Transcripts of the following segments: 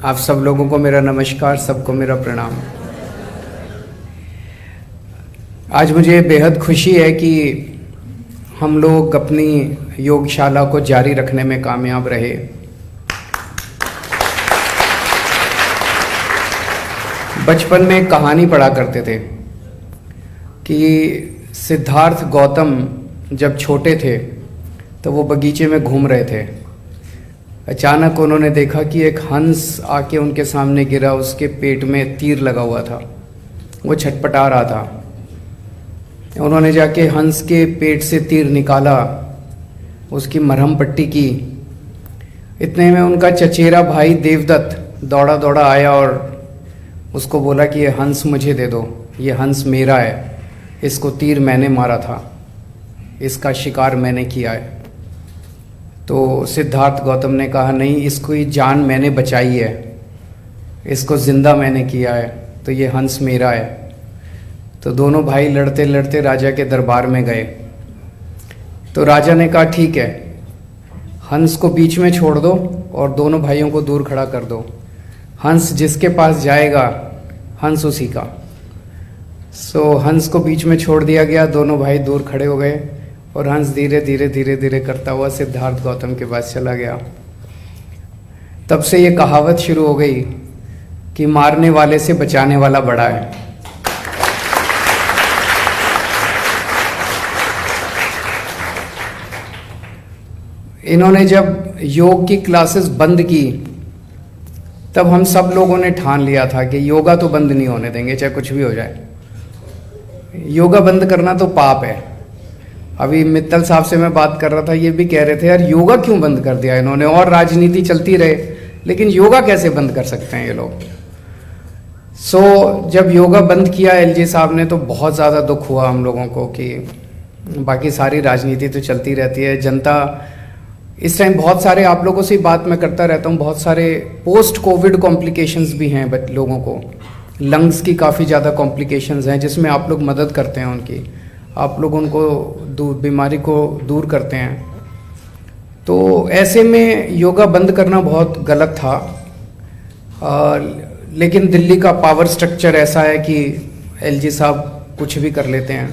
आप सब लोगों को मेरा नमस्कार, सबको मेरा प्रणाम। आज मुझे बेहद खुशी है कि हम लोग अपनी योगशाला को जारी रखने में कामयाब रहे। बचपन में एक कहानी पढ़ा करते थे कि सिद्धार्थ गौतम जब छोटे थे तो वो बगीचे में घूम रहे थे। अचानक उन्होंने देखा कि एक हंस आके उनके सामने गिरा, उसके पेट में तीर लगा हुआ था, वो छटपटा रहा था। उन्होंने जाके हंस के पेट से तीर निकाला, उसकी मरहम पट्टी की। इतने में उनका चचेरा भाई देवदत्त दौड़ा दौड़ा आया और उसको बोला कि ये हंस मुझे दे दो, ये हंस मेरा है, इसको तीर मैंने मारा था, इसका शिकार मैंने किया है। तो सिद्धार्थ गौतम ने कहा नहीं, इसको ये जान मैंने बचाई है, इसको ज़िंदा मैंने किया है, तो ये हंस मेरा है। तो दोनों भाई लड़ते लड़ते राजा के दरबार में गए। तो राजा ने कहा ठीक है, हंस को बीच में छोड़ दो और दोनों भाइयों को दूर खड़ा कर दो। हंस जिसके पास जाएगा, हंस उसी का। सो हंस को बीच में छोड़ दिया गया, दोनों भाई दूर खड़े हो गए और हंस धीरे धीरे धीरे धीरे करता हुआ सिद्धार्थ गौतम के पास चला गया। तब से ये कहावत शुरू हो गई कि मारने वाले से बचाने वाला बड़ा है। इन्होंने जब योग की क्लासेस बंद की तब हम सब लोगों ने ठान लिया था कि योगा तो बंद नहीं होने देंगे, चाहे कुछ भी हो जाए। योगा बंद करना तो पाप है। अभी मित्तल साहब से मैं बात कर रहा था, ये भी कह रहे थे यार योगा क्यों बंद कर दिया इन्होंने, और राजनीति चलती रहे लेकिन योगा कैसे बंद कर सकते हैं ये लोग। सो जब योगा बंद किया एलजी साहब ने तो बहुत ज़्यादा दुख हुआ हम लोगों को कि बाकी सारी राजनीति तो चलती रहती है। जनता इस टाइम बहुत सारे, आप लोगों से बात मैं करता रहता हूँ, बहुत सारे पोस्ट कोविड कॉम्प्लिकेशंस भी हैं लोगों को। लंग्स की काफ़ी ज़्यादा कॉम्प्लिकेशंस हैं जिसमें आप लोग मदद करते हैं उनकी, आप लोग उनको बीमारी को दूर करते हैं। तो ऐसे में योगा बंद करना बहुत गलत था। लेकिन दिल्ली का पावर स्ट्रक्चर ऐसा है कि एलजी साहब कुछ भी कर लेते हैं।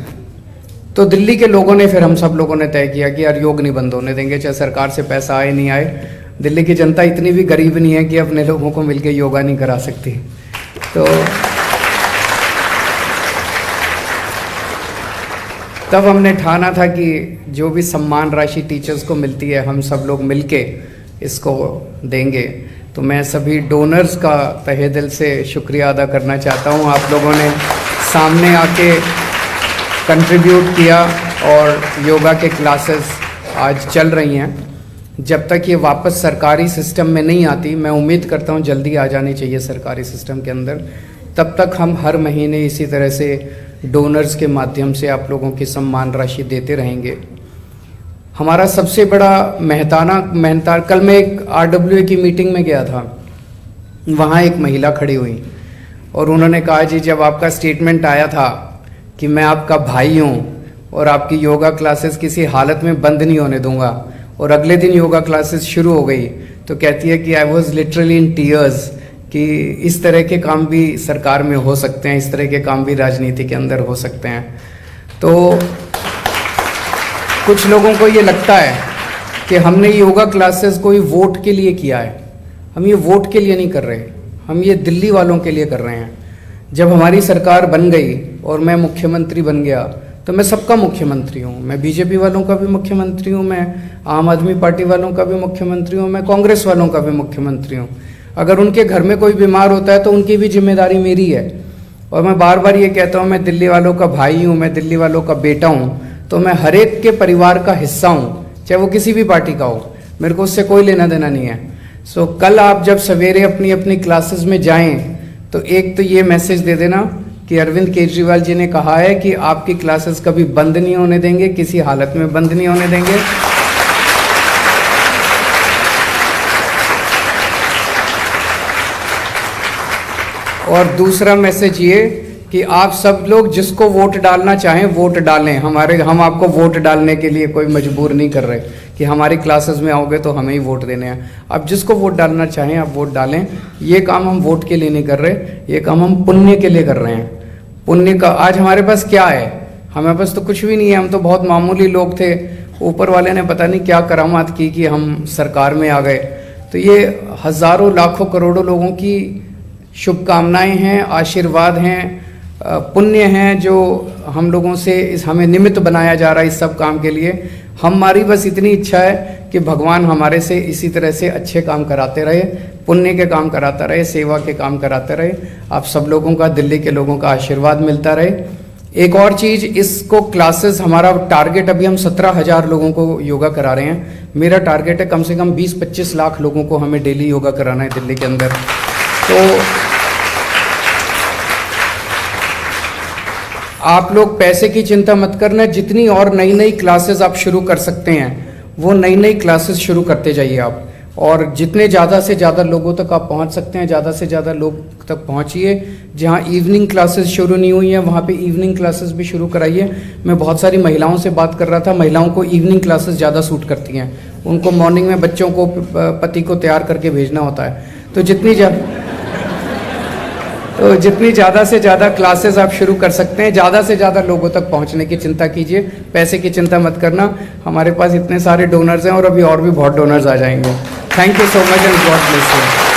तो दिल्ली के लोगों ने, फिर हम सब लोगों ने तय किया कि यार योग नहीं बंद होने देंगे, चाहे सरकार से पैसा आए नहीं आए। दिल्ली की जनता इतनी भी गरीब नहीं है कि अपने लोगों को मिलकर योगा नहीं करा सकती। तो तब हमने ठाना था कि जो भी सम्मान राशि टीचर्स को मिलती है हम सब लोग मिलके इसको देंगे। तो मैं सभी डोनर्स का तहे दिल से शुक्रिया अदा करना चाहता हूँ। आप लोगों ने सामने आके कंट्रीब्यूट किया और योगा के क्लासेस आज चल रही हैं। जब तक ये वापस सरकारी सिस्टम में नहीं आती, मैं उम्मीद करता हूँ जल्दी आ जानी चाहिए सरकारी सिस्टम के अंदर, तब तक हम हर महीने इसी तरह से डोनर्स के माध्यम से आप लोगों की सम्मान राशि देते रहेंगे। हमारा सबसे बड़ा मेहनताना कल मैं एक RWA की मीटिंग में गया था, वहाँ एक महिला खड़ी हुई और उन्होंने कहा जी जब आपका स्टेटमेंट आया था कि मैं आपका भाई हूँ और आपकी योगा क्लासेस किसी हालत में बंद नहीं होने दूंगा, और अगले दिन योगा क्लासेस शुरू हो गई, तो कहती है कि I was literally in tears कि इस तरह के काम भी सरकार में हो सकते हैं, इस तरह के काम भी राजनीति के अंदर हो सकते हैं। तो कुछ लोगों को ये लगता है कि हमने योगा क्लासेस कोई वोट के लिए किया है। हम ये वोट के लिए नहीं कर रहे, हम ये दिल्ली वालों के लिए कर रहे हैं। जब हमारी सरकार बन गई और मैं मुख्यमंत्री बन गया तो मैं सबका मुख्यमंत्री हूँ। मैं बीजेपी वालों का भी मुख्यमंत्री हूँ, मैं आम आदमी पार्टी वालों का भी मुख्यमंत्री हूँ, मैं कांग्रेस वालों का भी मुख्यमंत्री हूँ। अगर उनके घर में कोई बीमार होता है तो उनकी भी जिम्मेदारी मेरी है। और मैं बार बार ये कहता हूँ, मैं दिल्ली वालों का भाई हूँ, मैं दिल्ली वालों का बेटा हूँ, तो मैं हर एक के परिवार का हिस्सा हूँ, चाहे वो किसी भी पार्टी का हो, मेरे को उससे कोई लेना देना नहीं है। सो कल आप जब सवेरे अपनी अपनी क्लासेस में जाएं तो एक तो ये मैसेज दे देना कि अरविंद केजरीवाल जी ने कहा है कि आपकी क्लासेस कभी बंद नहीं होने देंगे, किसी हालत में बंद नहीं होने देंगे। और दूसरा मैसेज ये कि आप सब लोग जिसको वोट डालना चाहें वोट डालें। हम आपको वोट डालने के लिए कोई मजबूर नहीं कर रहे, कि हमारी क्लासेस में आओगे तो हमें ही वोट देने हैं। आप जिसको वोट डालना चाहें आप वोट डालें। ये काम हम वोट के लिए नहीं कर रहे, ये काम हम पुण्य के लिए कर रहे हैं। पुण्य का आज हमारे पास क्या है? हमारे पास तो कुछ भी नहीं है, हम तो बहुत मामूली लोग थे। ऊपर वाले ने पता नहीं क्या करामात की कि हम सरकार में आ गए। तो ये हजारों लाखों करोड़ों लोगों की शुभकामनाएं हैं, आशीर्वाद हैं, पुण्य हैं जो हम लोगों से हमें निमित्त बनाया जा रहा है इस सब काम के लिए। हमारी बस इतनी इच्छा है कि भगवान हमारे से इसी तरह से अच्छे काम कराते रहे, पुण्य के काम कराता रहे, सेवा के काम कराते रहे। आप सब लोगों का, दिल्ली के लोगों का आशीर्वाद मिलता रहे। एक और चीज़, इसको क्लासेस, हमारा टारगेट अभी हम 17,000 लोगों को योगा करा रहे हैं। मेरा टारगेट है कम से कम 20-25 लाख लोगों को हमें डेली योगा कराना है दिल्ली के अंदर। तो आप लोग पैसे की चिंता मत करना, जितनी और नई नई क्लासेस आप शुरू कर सकते हैं वो नई नई क्लासेस शुरू करते जाइए आप। और जितने ज़्यादा से ज़्यादा लोगों तक आप पहुंच सकते हैं, ज़्यादा से ज़्यादा लोग तक पहुंचिए। जहां इवनिंग क्लासेस शुरू नहीं हुई हैं वहां पे इवनिंग क्लासेस भी शुरू कराइए। मैं बहुत सारी महिलाओं से बात कर रहा था, महिलाओं को इवनिंग क्लासेस ज़्यादा सूट करती हैं। उनको मॉर्निंग में बच्चों को, पति को तैयार करके भेजना होता है। तो जितनी ज़्यादा से ज़्यादा क्लासेस आप शुरू कर सकते हैं, ज़्यादा से ज़्यादा लोगों तक पहुंचने की चिंता कीजिए। पैसे की चिंता मत करना, हमारे पास इतने सारे डोनर्स हैं और अभी और भी बहुत डोनर्स आ जाएंगे। Thank you so much and God bless you.